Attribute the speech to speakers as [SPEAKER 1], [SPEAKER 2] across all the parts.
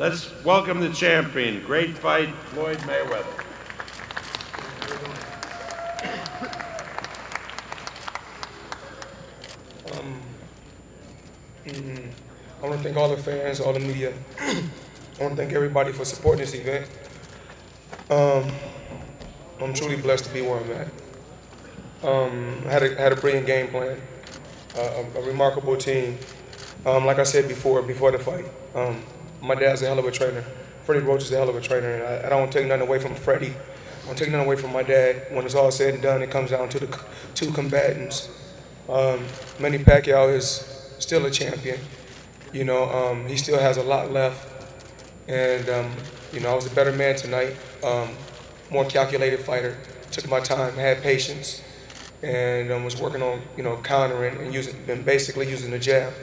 [SPEAKER 1] Let's welcome the champion. Great fight, Floyd Mayweather.
[SPEAKER 2] I want to thank all the fans, all the media. I want to thank everybody for supporting this event. I'm truly blessed to be where I'm at. I had a brilliant game plan, a remarkable team. Like I said before the fight, my dad's a hell of a trainer. Freddie Roach is a hell of a trainer, and I don't take nothing away from Freddie. I don't take nothing away from my dad. When it's all said and done, it comes down to the two combatants. Manny Pacquiao is still a champion. You know, he still has a lot left. And, you know, I was a better man tonight, more calculated fighter. Took my time, had patience, and was working on, you know, countering and basically using the jab.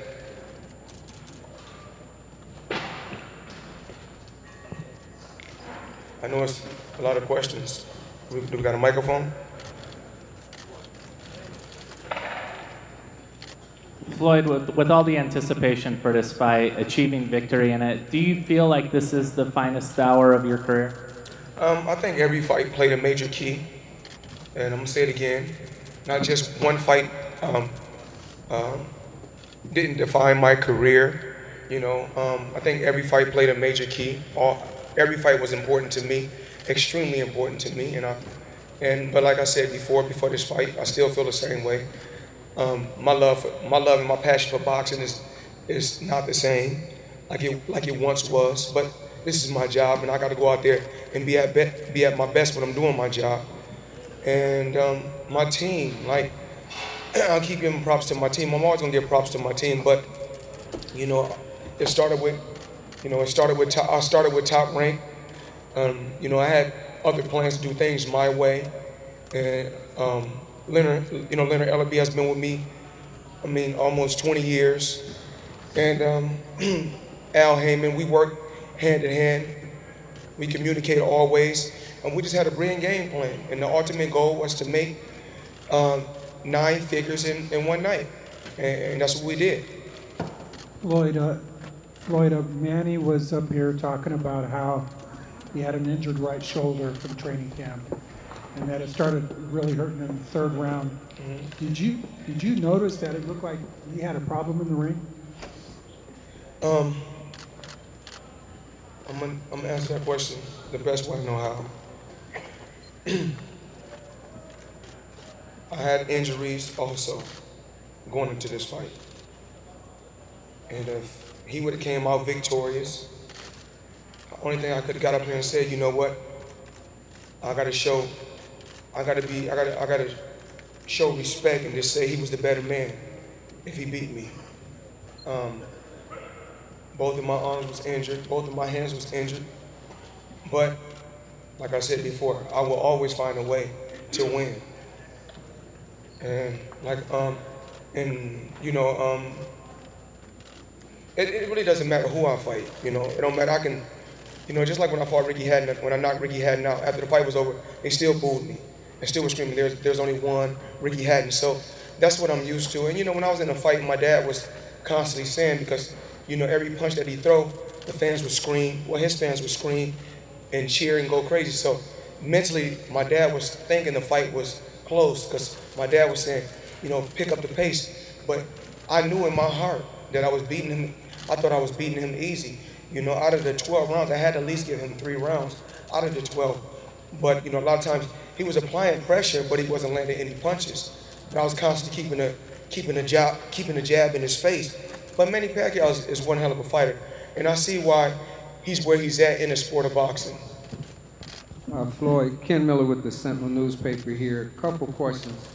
[SPEAKER 2] I know it's a lot of questions. We got a microphone?
[SPEAKER 3] Floyd, with all the anticipation for this fight, achieving victory in it, do you feel like this is the finest hour of your career?
[SPEAKER 2] I think every fight played a major key, and I'm gonna say it again. Not just one fight didn't define my career. You know, I think every fight played a major key. Every fight was important to me, extremely important to me, but like I said before this fight, I still feel the same way. My love and my passion for boxing is not the same like it once was. But this is my job, and I got to go out there and be at my best when I'm doing my job. And my team, like I'll keep giving props to my team. I'm always gonna give props to my team, but you know, I started with Top Rank. You know, I had other plans to do things my way, and Leonard Ellerby has been with me, I mean, almost 20 years. And Al Heyman, we work hand in hand. We communicate always. And we just had a brilliant game plan. And the ultimate goal was to make 9 figures in one night. And that's what we did.
[SPEAKER 4] Floyd, Manny was up here talking about how he had an injured right shoulder from training camp, and that it started really hurting in the 3rd round. Mm-hmm. Did you notice that it looked like he had a problem in the ring?
[SPEAKER 2] I'm gonna answer that question the best way I know how. I had injuries also going into this fight, and if he would have came out victorious, the only thing I could have got up here and said, you know what, I gotta show respect and just say he was the better man if he beat me. Both of my arms was injured, both of my hands was injured. But like I said before, I will always find a way to win. And it really doesn't matter who I fight. You know, it don't matter. I can, you know, just like when I fought Ricky Hatton, when I knocked Ricky Hatton out, after the fight was over, they still booed me. They still were screaming, there's only one Ricky Hatton. So that's what I'm used to. And you know, when I was in a fight, my dad was constantly saying, because you know, every punch that he throw, the fans would scream. Well, his fans would scream and cheer and go crazy. So mentally, my dad was thinking the fight was close, because my dad was saying, you know, pick up the pace. But I knew in my heart that I was beating him. I thought I was beating him easy. You know, out of the 12 rounds, I had to at least give him 3 rounds out of the 12. But you know, a lot of times he was applying pressure, but he wasn't landing any punches. But I was constantly keeping the jab in his face. But Manny Pacquiao is one hell of a fighter, and I see why he's where he's at in the sport of boxing.
[SPEAKER 5] Floyd, Ken Miller with the Sentinel newspaper here. Couple questions.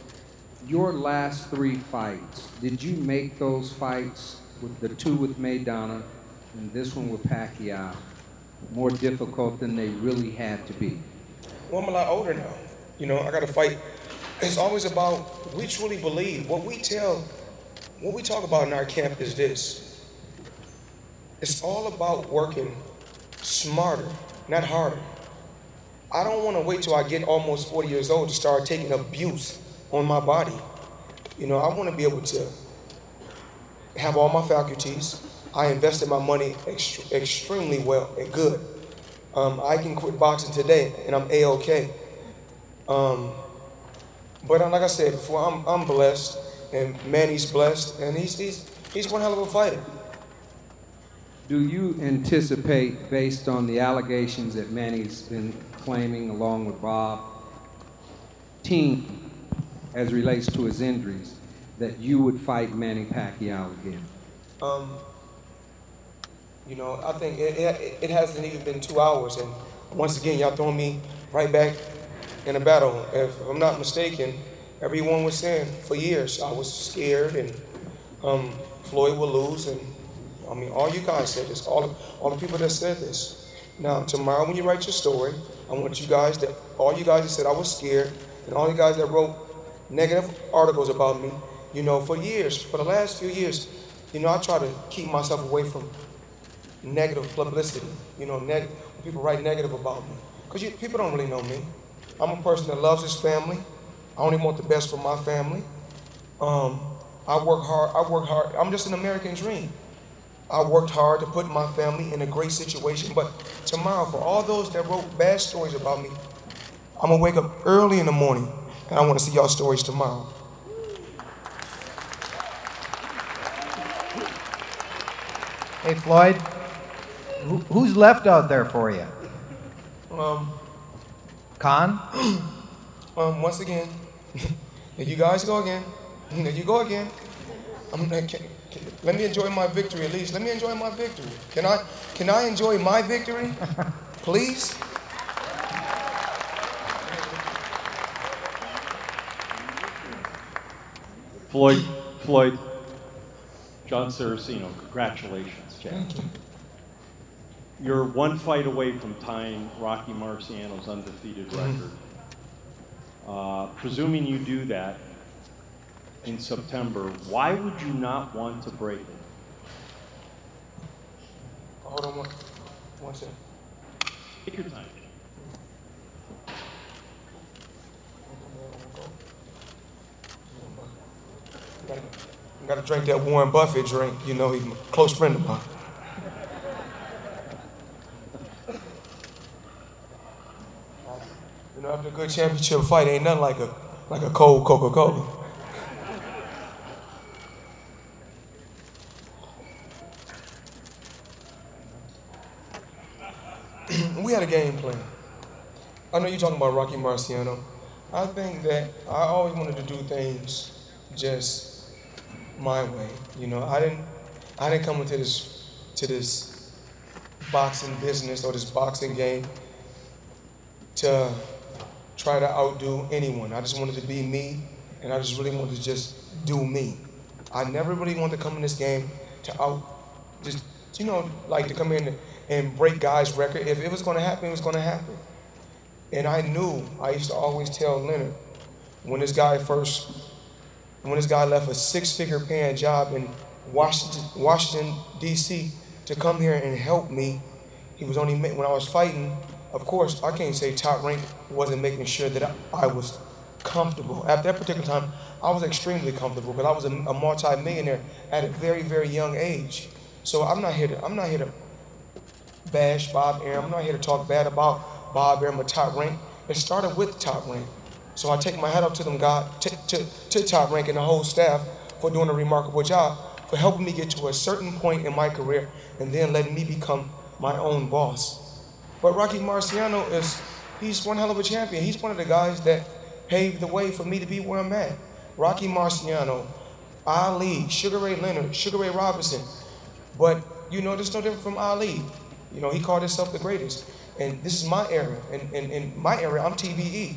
[SPEAKER 5] Your last 3 fights, did you make those fights, with the 2 with Maidana and this one with Pacquiao, more difficult than they really had to be?
[SPEAKER 2] Well, I'm a lot older now. You know, I got to fight. It's always about, we truly believe. What we talk about in our camp is this. It's all about working smarter, not harder. I don't want to wait till I get almost 40 years old to start taking abuse on my body. You know, I want to be able to have all my faculties, I invested my money extremely well and good. I can quit boxing today, and I'm A-OK. But like I said before, I'm blessed, and Manny's blessed, and he's one hell of a fighter.
[SPEAKER 5] Do you anticipate, based on the allegations that Manny's been claiming along with Bob, team as relates to his injuries, that you would fight Manny Pacquiao again?
[SPEAKER 2] You know, I think it hasn't even been 2 hours, and once again, y'all throwing me right back in a battle. If I'm not mistaken, everyone was saying for years I was scared and Floyd will lose, and I mean, all you guys said this, all the people that said this. Now, tomorrow when you write your story, I want you guys all you guys that said I was scared, and all you guys that wrote negative articles about me, you know, for years, for the last few years, you know, I try to keep myself away from negative publicity, you know, people write negative about me. Because people don't really know me. I'm a person that loves his family. I only want the best for my family. I work hard. I'm just an American dream. I worked hard to put my family in a great situation, but tomorrow, for all those that wrote bad stories about me, I'm gonna wake up early in the morning, and I wanna see y'all stories tomorrow.
[SPEAKER 6] Hey, Floyd, who's left out there for you? Khan?
[SPEAKER 2] Once again, there you guys go again. There you go again. Let me enjoy my victory at least. Let me enjoy my victory. Can I enjoy my victory, please?
[SPEAKER 1] Floyd, John Saraceno, congratulations, Jack.
[SPEAKER 2] Thank you.
[SPEAKER 1] You're one fight away from tying Rocky Marciano's undefeated record. Presuming you do that in September, why would you not want to break it?
[SPEAKER 2] Hold on one second.
[SPEAKER 1] Take your time.
[SPEAKER 2] I gotta drink that Warren Buffett drink. You know, he's a close friend of mine. You know, after a good championship fight, ain't nothing like a cold Coca-Cola. We had a game plan. I know you're talking about Rocky Marciano. I think that I always wanted to do things just my way. You know, I didn't come into this boxing business or this boxing game to try to outdo anyone. I just wanted to be me, and I just really wanted to just do me. I never really wanted to come in this game to to come in and break guys' record. If it was going to happen, it was going to happen. And I used to always tell Leonard, when this guy left a six-figure paying job in Washington, D.C. to come here and help me, he was only, when I was fighting, of course, I can't say Top Rank wasn't making sure that I was comfortable. At that particular time, I was extremely comfortable because I was a multi-millionaire at a very, very young age. So I'm not here to bash Bob Arum. I'm not here to talk bad about Bob Arum or Top Rank. It started with Top Rank. So I take my hat off to them, to Top Rank and the whole staff for doing a remarkable job, for helping me get to a certain point in my career and then letting me become my own boss. But Rocky Marciano he's one hell of a champion. He's one of the guys that paved the way for me to be where I'm at. Rocky Marciano, Ali, Sugar Ray Leonard, Sugar Ray Robinson. But, you know, there's no different from Ali. You know, he called himself the greatest. And this is my era. And in my era, I'm TBE.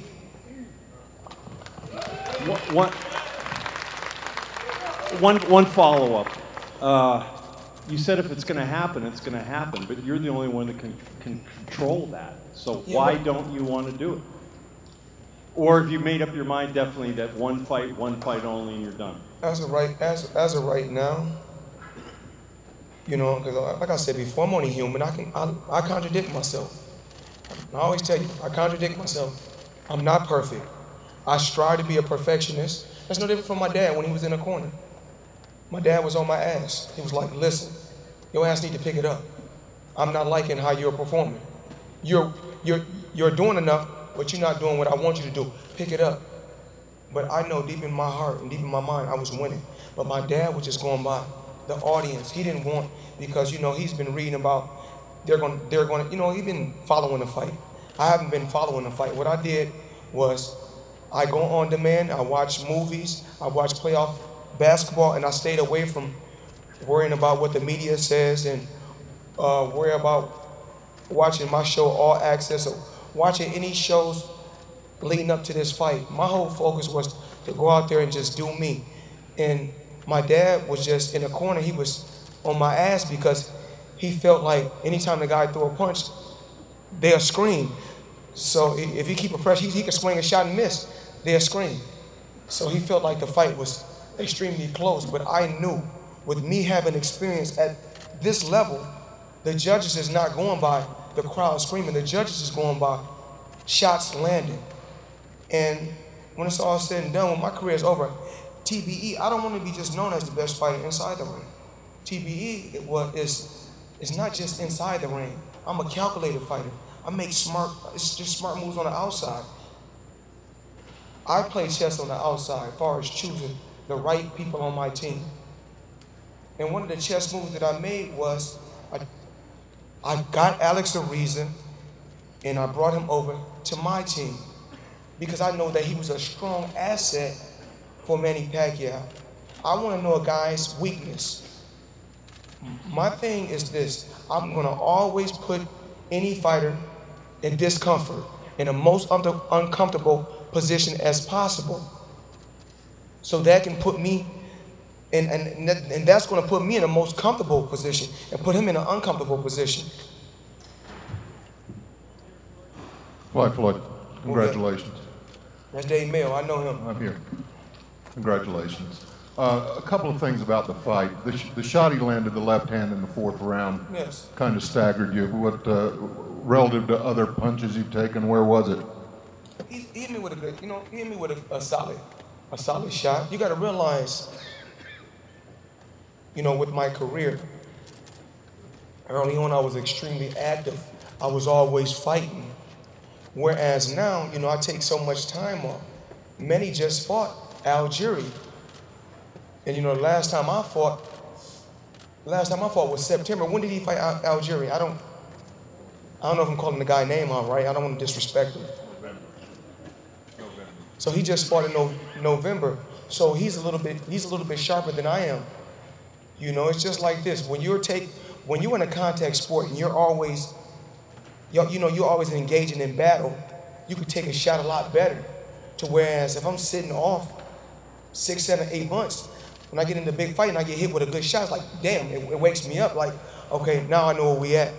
[SPEAKER 1] One follow-up. You said if it's going to happen, it's going to happen, but you're the only one that can control that. So why don't you want to do it? Or have you made up your mind definitely that one fight only, and you're done? As of right now, you know, because like I said before, I'm only human. I contradict myself. I always tell you, I contradict myself. I'm not perfect. I strive to be a perfectionist. That's no different from my dad when he was in the corner. My dad was on my ass. He was like, listen,
[SPEAKER 2] Your ass need to pick it up. I'm not liking how you're performing. You're doing enough, but you're not doing what I want you to do. Pick it up. But I know deep in my heart and deep in my mind, I was winning. But my dad was just going by the audience. He didn't want, because, you know, he's been reading about, they're going to, you know, he's been following the fight. I haven't been following the fight. What I did was I go on demand, I watch movies, I watch playoff basketball, and I stayed away from worrying about what the media says and worry about watching my show All Access or watching any shows leading up to this fight. My whole focus was to go out there and just do me. And my dad was just in the corner. He was on my ass because he felt like anytime the guy threw a punch, they'll scream. So if you keep a pressure, he can swing a shot and miss. They'll scream. So he felt like the fight was extremely close. But I knew, with me having experience at this level, the judges is not going by the crowd screaming. The judges is going by shots landing. And when it's all said and done, when my career is over, TBE, I don't want to be just known as the best fighter inside the ring. TBE is not just inside the ring. I'm a calculated fighter. I make it's just smart moves on the outside. I play chess on the outside as far as choosing the right people on my team. And one of the chess moves that I made was I got Alex a reason and I brought him over to my team because I know that he was a strong asset for Manny Pacquiao. I want to know a guy's weakness. My thing is this: I'm going to always put any fighter in discomfort, in the most uncomfortable position as possible. So that can put me, and that's going to put me in the most comfortable position and put him in an uncomfortable position.
[SPEAKER 7] Floyd, congratulations.
[SPEAKER 2] That's Dave Mayo, I know him.
[SPEAKER 7] I'm here. Congratulations. A couple of things about the fight. The shot he landed, the left hand in the fourth round,
[SPEAKER 2] yes,
[SPEAKER 7] kind of staggered you. What, relative to other punches you've taken, where was it?
[SPEAKER 2] He hit me with a good, he hit me with a solid shot. You got to realize, with my career, early on I was extremely active. I was always fighting. Whereas now, I take so much time off. Manny just fought Algeria. And the last time I fought was September. When did he fight Algeria? I don't know if I'm calling the guy name out right. I don't want to disrespect him. November. So he just fought in November. So he's a little bit sharper than I am. It's just like this. When you're in a contact sport and you're always engaging in battle, you could take a shot a lot better. To whereas if I'm sitting off 6, 7, 8 months, when I get in the big fight and I get hit with a good shot, it's like, damn, it wakes me up. Like, okay, now I know where we at.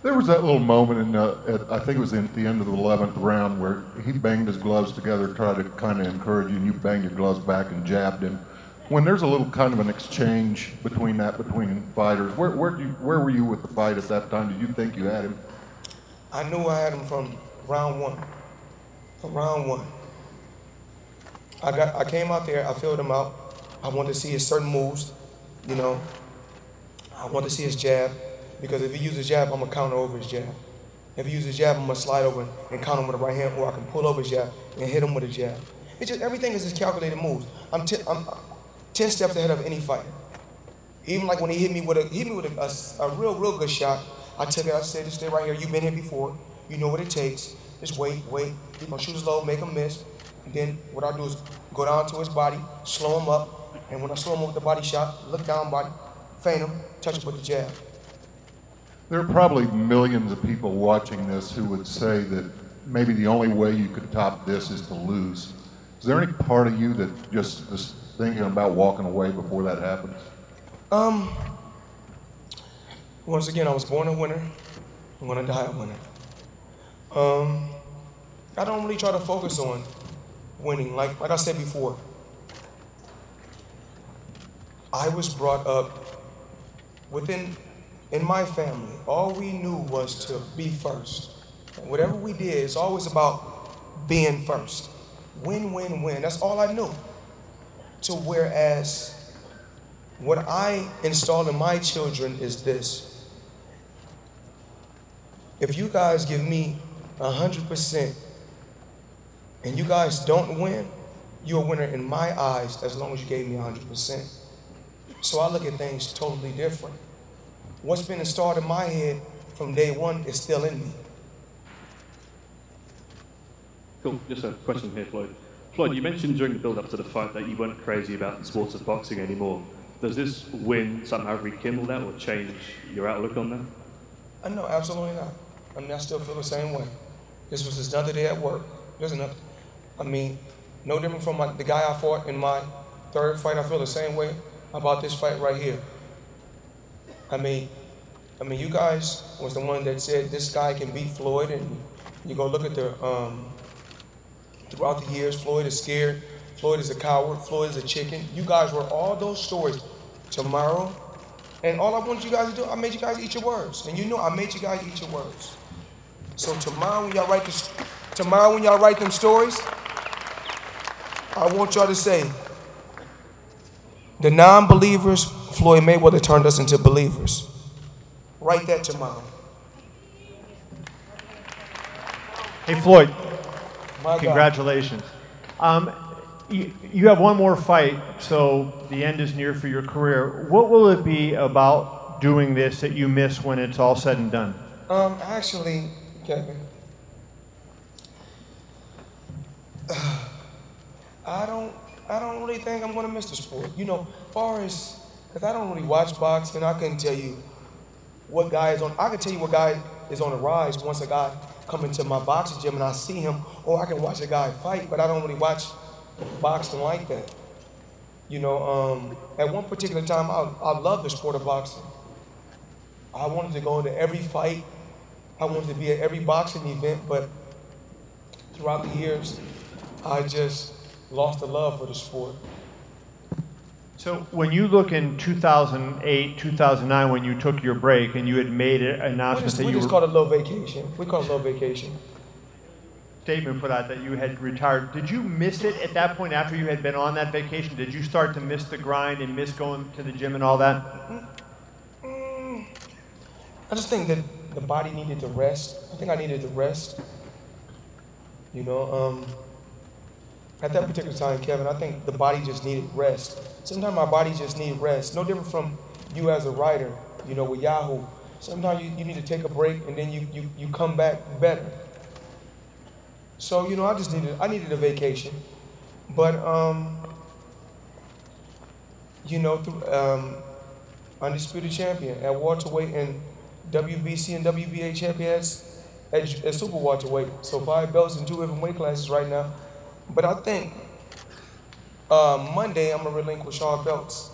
[SPEAKER 7] There was that little moment I think it was at the end of the 11th round where he banged his gloves together, tried to kind of encourage you, and you banged your gloves back and jabbed him. When there's a little kind of an exchange between fighters, where were you with the fight at that time? Did you think you had him?
[SPEAKER 2] I knew I had him from round one. From round one. I came out there, I filled him out. I wanted to see his certain moves, I wanted to see his jab, because if he uses his jab, I'm going to counter over his jab. If he uses his jab, I'm going to slide over and counter him with a right hand, or I can pull over his jab and hit him with a jab. It's just, everything is just calculated moves. I'm 10 steps ahead of any fighter. Even like when he hit me with a real good shot, I took it, I said, just stay right here, you've been here before, you know what it takes, just wait, he's going to shoot his low, make him miss, and then what I do is go down to his body, slow him up, and when I slow him up with the body shot, look down body, feint him, touch him with the jab.
[SPEAKER 7] There are probably millions of people watching this who would say that maybe the only way you could top this is to lose. Is there any part of you that just is thinking about walking away before that happens?
[SPEAKER 2] Once again, I was born a winner. I'm gonna die a winner. I don't really try to focus on winning. Like I said before, I was brought up in my family. All we knew was to be first. And whatever we did, it's always about being first. Win, win, win. That's all I knew. To whereas What I install in my children is this. If you guys give me 100% and you guys don't win, you're a winner in my eyes as long as you gave me 100%. So I look at things totally different. What's been installed in my head from day one is still in me.
[SPEAKER 8] Cool. Just a question here, Floyd. Floyd, you mentioned during the build-up to the fight that you weren't crazy about the sport of boxing anymore. Does this win somehow rekindle that or change your outlook on that?
[SPEAKER 2] No, absolutely not. I mean, I still feel the same way. This was just another day at work. There's another. I mean, no different from the guy I fought in my third fight. I feel the same way about this fight right here. I mean, you guys was the one that said this guy can beat Floyd, and you go look at the throughout the years, Floyd is scared, Floyd is a coward, Floyd is a chicken. You guys were all those stories tomorrow, and all I wanted you guys to do, I made you guys eat your words, and you know I made you guys eat your words. So tomorrow when y'all write them stories, I want y'all to say, the non-believers, Floyd Mayweather turned us into believers. Write that tomorrow.
[SPEAKER 1] Hey, Floyd,
[SPEAKER 2] My God.
[SPEAKER 1] congratulations. You have one more fight, so the end is near for your career. What will it be about doing this that you miss when it's all said and done?
[SPEAKER 2] Actually, Kevin, I don't really think I'm gonna miss the sport. You know, far as, cause I don't really watch boxing, I couldn't tell you what guy is on. I can tell you what guy is on the rise once a guy come into my boxing gym and I see him, or I can watch a guy fight, but I don't really watch boxing like that. You know, at one particular time, I loved the sport of boxing. I wanted to go to every fight. I wanted to be at every boxing event, but throughout the years, I just lost the love for the sport.
[SPEAKER 1] So when you look in 2008, 2009, when you took your break and you had made an announcement that
[SPEAKER 2] we
[SPEAKER 1] you
[SPEAKER 2] just call it a little vacation. We call it a little vacation.
[SPEAKER 1] statement put out that you had retired. Did you miss it at that point after you had been on that vacation? Did you start to miss the grind and miss going to the gym and all that?
[SPEAKER 2] I just think that the body needed to rest. I think I needed to rest. You know, at that particular time, Kevin, I think the body just needed rest. Sometimes my body just needs rest. No different from you as a writer, you know, with Yahoo. Sometimes you need to take a break and then you come back better. So, you know, I needed a vacation. But, you know, undisputed champion at welterweight and WBC and WBA champions at super welterweight. So 5 belts in 2 different weight classes right now. But I think Monday I'm gonna relinquish all belts.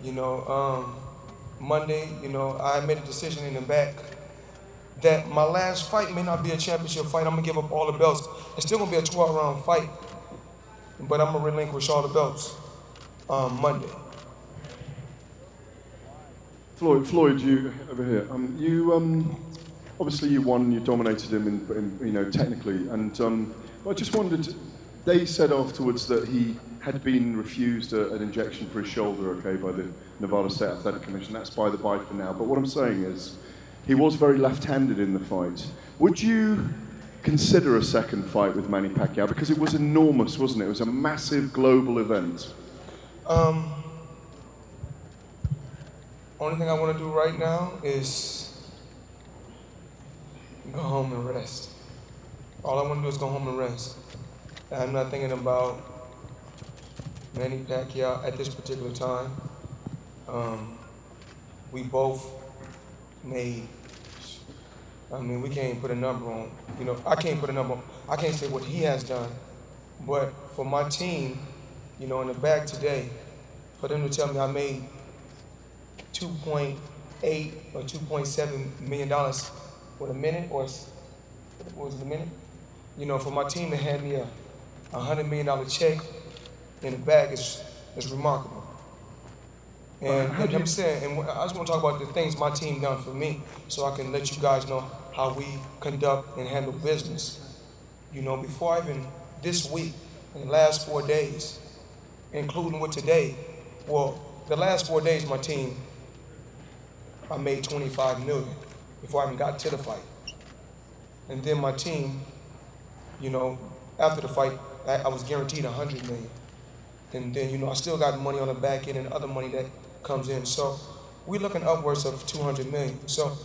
[SPEAKER 2] You know, Monday, you know, I made a decision in the back that my last fight may not be a championship fight. I'm gonna give up all the belts. It's still gonna be a 12-round fight, but I'm gonna relinquish all the belts Monday.
[SPEAKER 9] Floyd, you over here. You obviously you won. You dominated him, in you know, technically. And I just wondered. They said afterwards that he had been refused an injection for his shoulder, okay, by the Nevada State Athletic Commission. That's by the by for now. But what I'm saying is, he was very left-handed in the fight. Would you consider a second fight with Manny Pacquiao? Because it was enormous, wasn't it? It was a massive global event.
[SPEAKER 2] Only thing I want to do right now is go home and rest. All I want to do is go home and rest. I'm not thinking about Manny Pacquiao at this particular time. We both made, I mean, we can't put a number on, you know, I can't put a number on, I can't say what he has done, but for my team, you know, in the back today, for them to tell me I made $2.8 or $2.7 million with a minute, or what was it, a minute? You know, for my team to hand me a $100 million check in the bag is remarkable. And I'm saying, and I just want to talk about the things my team done for me, so I can let you guys know how we conduct and handle business. You know, before I even, this week, in the last 4 days, including with today, well, the last 4 days, my team, I made 25 million before I even got to the fight. And then my team, you know, after the fight, I was guaranteed 100 million. And then, you know, I still got money on the back end and other money that comes in. So we're looking upwards of 200 million. So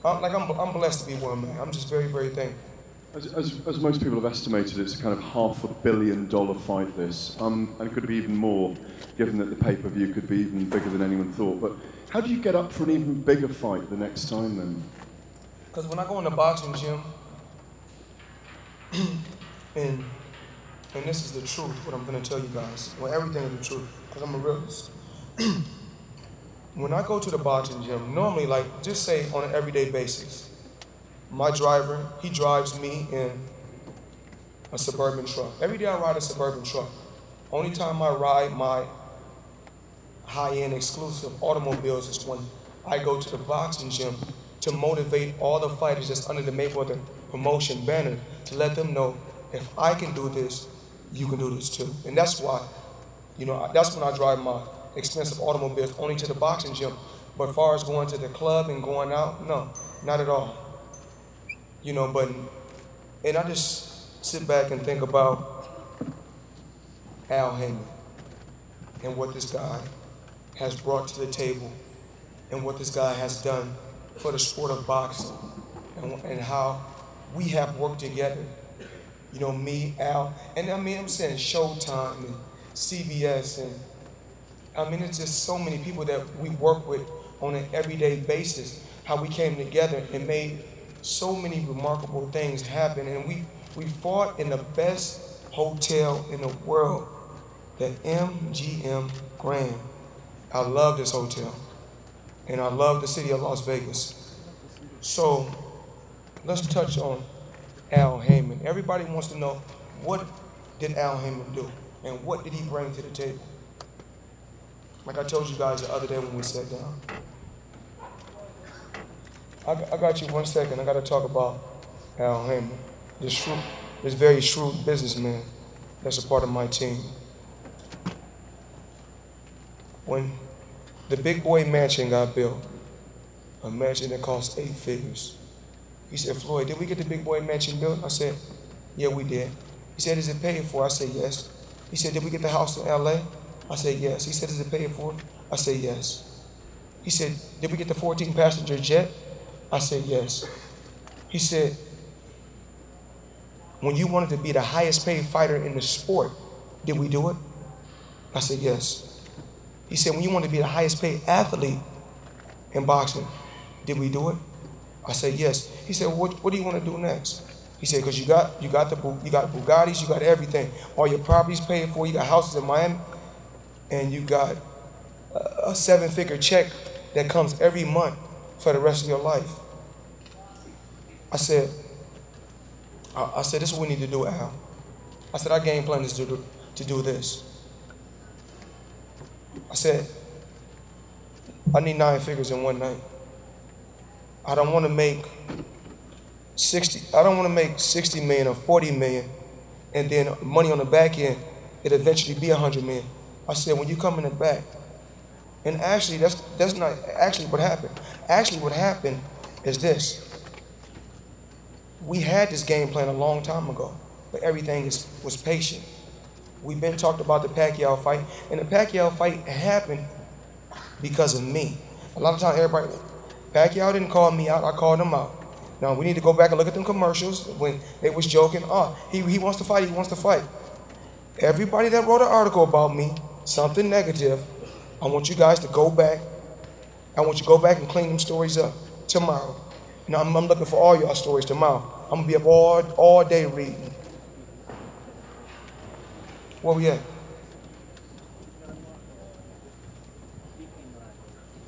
[SPEAKER 2] I'm blessed to be where I'm at. I'm just very, very thankful.
[SPEAKER 9] As most people have estimated, it's a kind of $500 million fight, this. And it could be even more, given that the pay-per-view could be even bigger than anyone thought. But how do you get up for an even bigger fight the next time, then?
[SPEAKER 2] Because when I go in the boxing gym, and this is the truth, what I'm going to tell you guys. Well, everything is the truth, because I'm a realist. When I go to the boxing gym, normally, like, just say on an everyday basis, my driver, he drives me in a Suburban truck. Every day I ride a Suburban truck. Only time I ride my high-end exclusive automobiles is when I go to the boxing gym to motivate all the fighters that's under the Mayweather promotion banner, to let them know, if I can do this, you can do this too. And that's why, you know, that's when I drive my expensive automobiles only to the boxing gym. But as far as going to the club and going out, no, not at all. You know, and I just sit back and think about Al Heyman and what this guy has brought to the table and what this guy has done for the sport of boxing and how we have worked together. You know, me, Al, and I mean, I'm saying Showtime and CBS, and I mean, it's just so many people that we work with on an everyday basis, how we came together and made so many remarkable things happen. And we fought in the best hotel in the world, the MGM Grand. I love this hotel, and I love the city of Las Vegas. So let's touch on Al Heyman. Everybody wants to know, what did Al Heyman do, and what did he bring to the table? Like I told you guys the other day when we sat down. I got you 1 second. I got to talk about Al Heyman, this very shrewd businessman that's a part of my team. When the Big Boy mansion got built, a mansion that cost 8 figures, he said, Floyd, did we get the Big Boy mansion built? I said, yeah, we did. He said, is it paid for? I said, yes. He said, did we get the house in LA? I said, yes. He said, is it paid for? I said, yes. He said, did we get the 14-passenger jet? I said, yes. He said, when you wanted to be the highest paid fighter in the sport, did we do it? I said, yes. He said, when you wanted to be the highest paid athlete in boxing, did we do it? I said, yes. He said, what do you want to do next? He said, because you got Bugattis, you got everything. All your properties paid for, you got houses in Miami, and you got a 7-figure check that comes every month for the rest of your life. I said, this is what we need to do, Al. I said, our game plan is to do this. I said, I need 9 figures in one night. I don't want to make 60 million or 40 million, and then money on the back end, it'll eventually be 100 million. I said, when you come in the back, and actually, that's not actually what happened. Actually, what happened is this. We had this game plan a long time ago, but everything was patient. We've been talked about the Pacquiao fight, and the Pacquiao fight happened because of me. A lot of times, everybody, Pacquiao didn't call me out, I called him out. Now, we need to go back and look at them commercials when they was joking, he wants to fight, he wants to fight. Everybody that wrote an article about me, something negative, I want you guys to go back. I want you to go back and clean them stories up tomorrow. And I'm looking for all y'all stories tomorrow. I'm gonna be up all day reading. Where we at?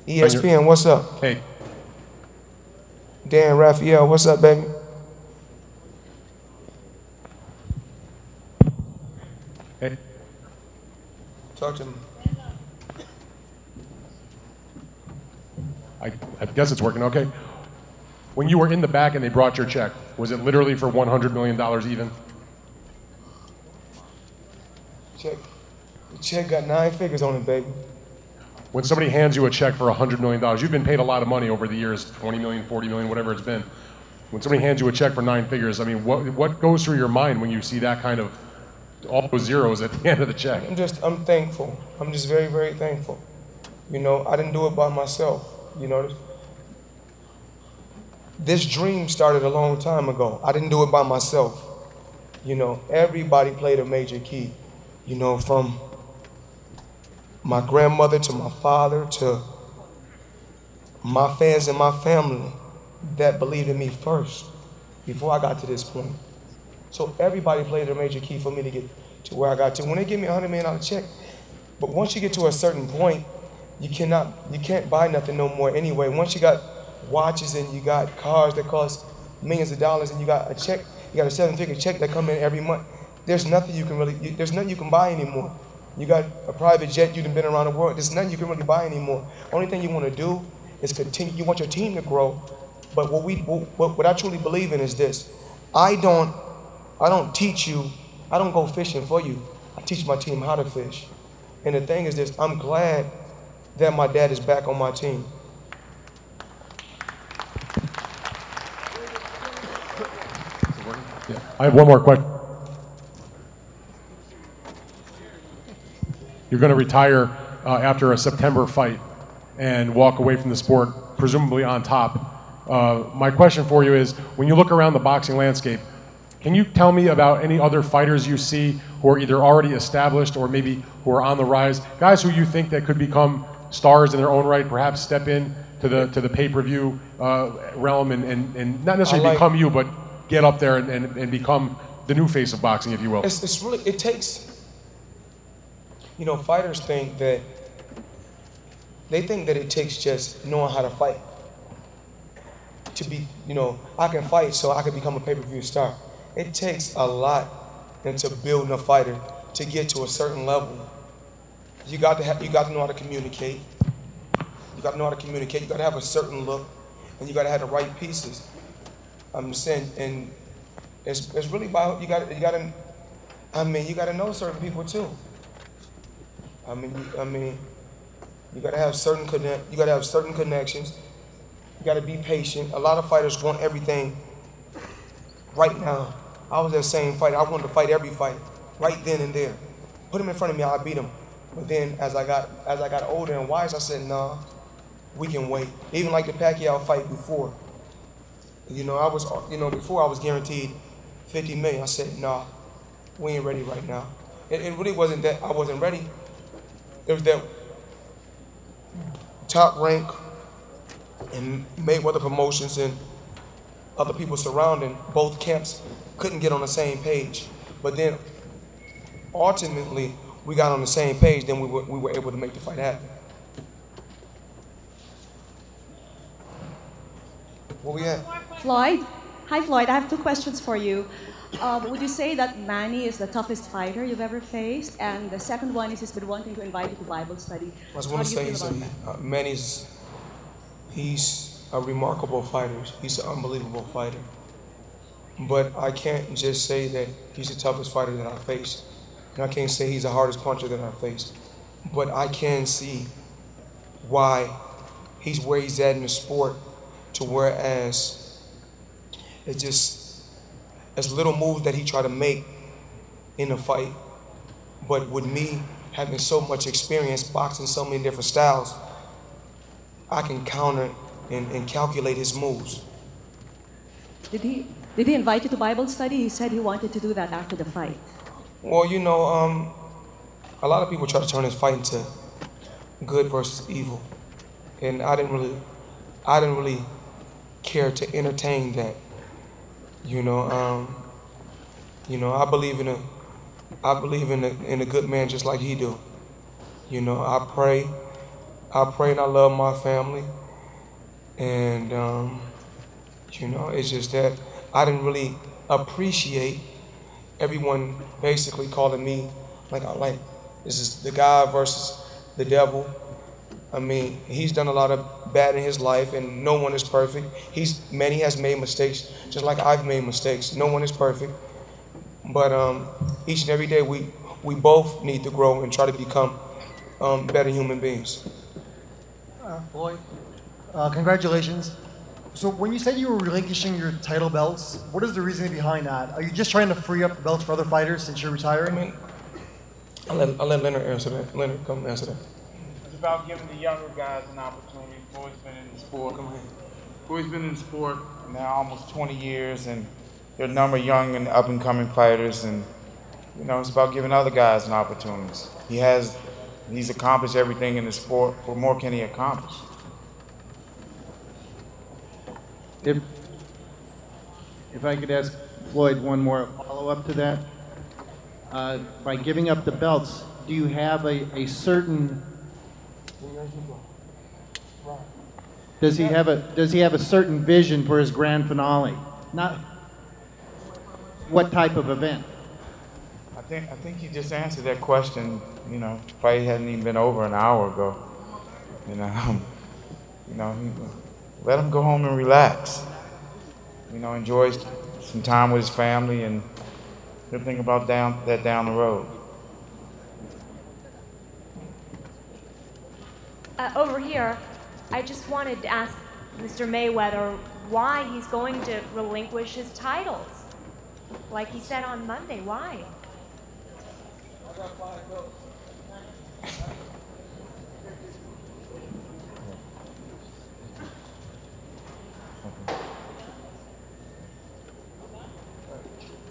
[SPEAKER 2] ESPN, what's up?
[SPEAKER 10] Hey.
[SPEAKER 2] Dan Raphael, what's up, baby?
[SPEAKER 10] Hey.
[SPEAKER 2] Talk to me.
[SPEAKER 10] I guess it's working okay. When you were in the back and they brought your check, was it literally for $100 million even?
[SPEAKER 2] The check got 9 figures on it, baby.
[SPEAKER 10] when somebody hands you a check for $100 million, you've been paid a lot of money over the years, 20 million, 40 million, whatever it's been. When somebody hands you a check for 9 figures, I mean, what goes through your mind when you see that kind of, all those zeros at the end of the check?
[SPEAKER 2] I'm thankful. I'm just very, very thankful. You know, I didn't do it by myself. You know, this dream started a long time ago. I didn't do it by myself. You know, everybody played a major key. You know, from my grandmother to my father to my fans and my family that believed in me first before I got to this point. So everybody played a major key for me to get to where I got to. When they give me a $100 million check, but once you get to a certain point, you can't buy nothing no more anyway. Once you got watches and you got cars that cost millions of dollars and you got a check, you got a 7-figure check that come in every month, there's nothing you can there's nothing you can buy anymore. You got a private jet, you've been around the world, there's nothing you can really buy anymore. Only thing you want to do is continue, you want your team to grow, but what I truly believe in is this. I don't teach you, I don't go fishing for you. I teach my team how to fish. And the thing is this, I'm glad that my dad is back on my team.
[SPEAKER 10] I have one more question. You're going to retire after a September fight and walk away from the sport, presumably on top. My question for you is, when you look around the boxing landscape, can you tell me about any other fighters you see who are either already established or maybe who are on the rise, guys who you think that could become stars in their own right, perhaps step in to the pay-per-view realm and not necessarily become you, but get up there and become the new face of boxing, if you will?
[SPEAKER 2] It's really, it takes, you know, fighters think that it takes just knowing how to fight to be, you know, I can fight so I can become a pay-per-view star. It takes a lot into building a fighter to get to a certain level. You got to know how to communicate. You got to know how to communicate. You got to have a certain look, and you got to have the right pieces. I'm just saying, and it's really about you got to know certain people too. You got to have certain connections. You got to be patient. A lot of fighters want everything right now. I was that same fighter. I wanted to fight every fight right then and there. Put him in front of me, I beat him. But then as I got older and wise, I said, nah, we can wait. Even like the Pacquiao fight before. You know, before I was guaranteed 50 million. I said, nah, we ain't ready right now. It really wasn't that I wasn't ready. It was that Top Rank and Mayweather Promotions and other people surrounding both camps couldn't get on the same page. But then ultimately we got on the same page, then we were able to make the fight happen. Where we at?
[SPEAKER 11] Floyd? Hi, Floyd. I have 2 questions for you. Would you say that Manny is the toughest fighter you've ever faced? And the second one is he's been wanting to invite you to Bible study.
[SPEAKER 2] I was going to say Manny's, he's a remarkable fighter. He's an unbelievable fighter. But I can't just say that he's the toughest fighter that I faced. And I can't say he's the hardest puncher that I faced. But I can see why he's where he's at in the sport, to whereas it's just as little moves that he tried to make in a fight. But with me having so much experience boxing so many different styles, I can counter and calculate his moves.
[SPEAKER 11] Did he invite you to Bible study? He said he wanted to do that after the fight.
[SPEAKER 2] Well, you know, a lot of people try to turn this fight into good versus evil, and I didn't really care to entertain that. You know, I believe in a good man just like he do. You know, I pray and I love my family, and you know, it's just that I didn't really appreciate everyone basically calling me like this is the guy versus the devil. I mean, he's done a lot of bad in his life, and no one is perfect. Manny has made mistakes, just like I've made mistakes. No one is perfect, but each and every day we both need to grow and try to become better human beings.
[SPEAKER 12] Floyd, congratulations. So when you said you were relinquishing your title belts, what is the reasoning behind that? Are you just trying to free up the belts for other fighters since you're retiring?
[SPEAKER 2] I mean, I'll let Leonard answer that. Leonard, come answer that.
[SPEAKER 13] It's about giving the younger guys an opportunity. Floyd's been in the sport. Floyd's been in the sport now almost 20 years, and there are a number of young and up-and-coming fighters, and you know, it's about giving other guys an opportunity. He's accomplished everything in the sport. What more can he accomplish?
[SPEAKER 6] If I could ask Floyd one more follow-up to that. By giving up the belts, do you have a certain... Does he have a certain vision for his grand finale? Not what type of event?
[SPEAKER 13] I think he just answered that question. You know, fight hadn't even been over an hour ago. You know, let him go home and relax. You know, enjoy some time with his family, and he'll think about down the road.
[SPEAKER 14] Over here, I just wanted to ask Mr. Mayweather why he's going to relinquish his titles. Like he said on Monday, why?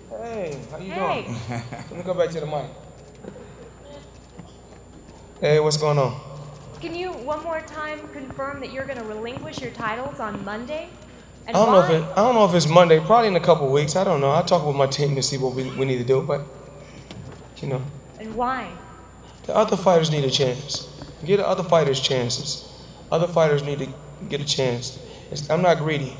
[SPEAKER 2] Hey, how you doing? Let me go back to the mic. Hey, what's going on?
[SPEAKER 14] Can you one more time confirm that you're going to relinquish your titles on Monday? And
[SPEAKER 2] I don't
[SPEAKER 14] why?
[SPEAKER 2] know if it's Monday. Probably in a couple of weeks. I don't know. I'll talk with my team to see what we need to do. But you know.
[SPEAKER 14] And why?
[SPEAKER 2] The other fighters need a chance. Give the other fighters chances. Other fighters need to get a chance. I'm not greedy.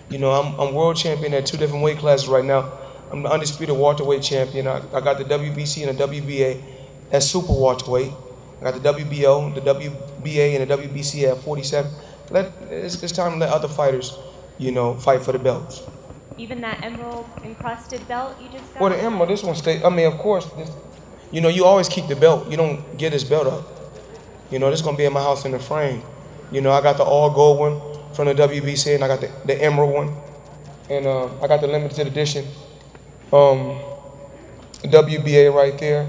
[SPEAKER 2] You know, I'm world champion at 2 different weight classes right now. I'm the undisputed welterweight champion. I got the WBC and the WBA at super welterweight. I got the WBO, the WBA, and the WBC at 47. It's time to let other fighters, you know, fight for the belts.
[SPEAKER 14] Even that emerald encrusted belt you just got?
[SPEAKER 2] Well, the emerald, this one stays. I mean, of course, you know, you always keep the belt. You don't get this belt up. You know, this is going to be in my house in the frame. You know, I got the all gold one from the WBC, and I got the emerald one. And I got the limited edition WBA right there.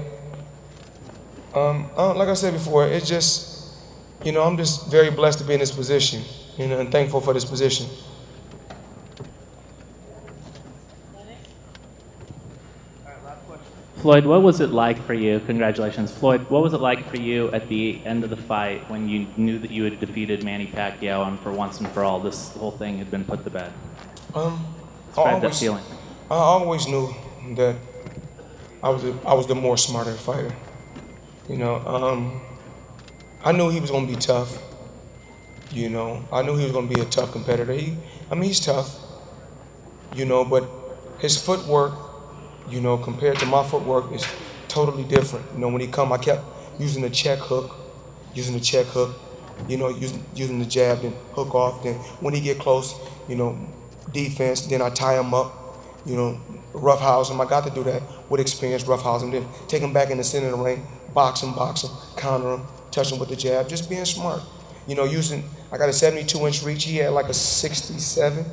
[SPEAKER 2] Like I said before, it's just, you know, I'm just very blessed to be in this position, you know, and thankful for this position.
[SPEAKER 3] Floyd, what was it like for you? Congratulations, Floyd. What was it like for you at the end of the fight when you knew that you had defeated Manny Pacquiao, and for once and for all, this whole thing had been put to bed? Describe that feeling.
[SPEAKER 2] I always knew that I was the more smarter fighter. You know, I knew he was going to be tough. You know, I knew he was going to be a tough competitor. He's tough. You know, but his footwork, you know, compared to my footwork is totally different. You know, when he come, I kept using the check hook, you know, using the jab, then hook off. Then when he get close, you know, defense, then I tie him up, you know, roughhouse him. I got to do that with experience, roughhouse him, then take him back in the center of the ring, box him, counter him, touch him with the jab, just being smart. You know, I got a 72-inch reach, he had like a 67.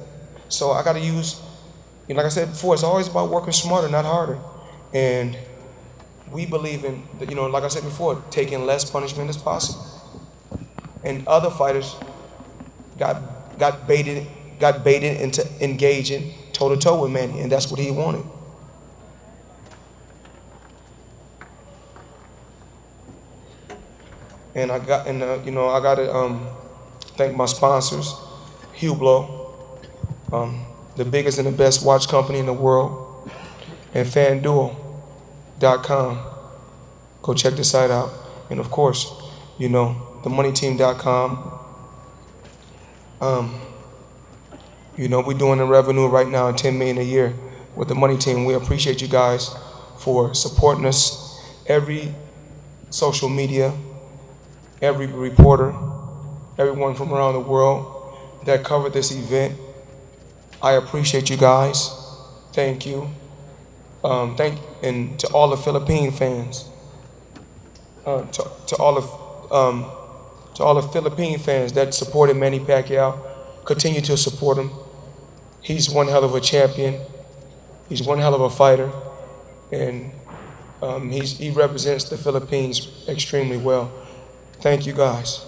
[SPEAKER 2] So I got to use, you know, like I said before, it's always about working smarter, not harder. And we believe in, you know, like I said before, taking less punishment as possible. And other fighters got baited into engaging toe-to-toe with Manny, and that's what he wanted. And you know, I got to thank my sponsors, Hublot, the biggest and the best watch company in the world, and FanDuel.com. Go check the site out. And of course, you know, themoneyteam.com. You know, we're doing the revenue right now at $10 million a year with the Money Team. We appreciate you guys for supporting us. Every social media, every reporter, everyone from around the world that covered this event. I appreciate you guys. Thank you. And to all the Philippine fans, to all of To all the Philippine fans that supported Manny Pacquiao, continue to support him. He's one hell of a champion. He's one hell of a fighter. And he represents the Philippines extremely well. Thank you, guys.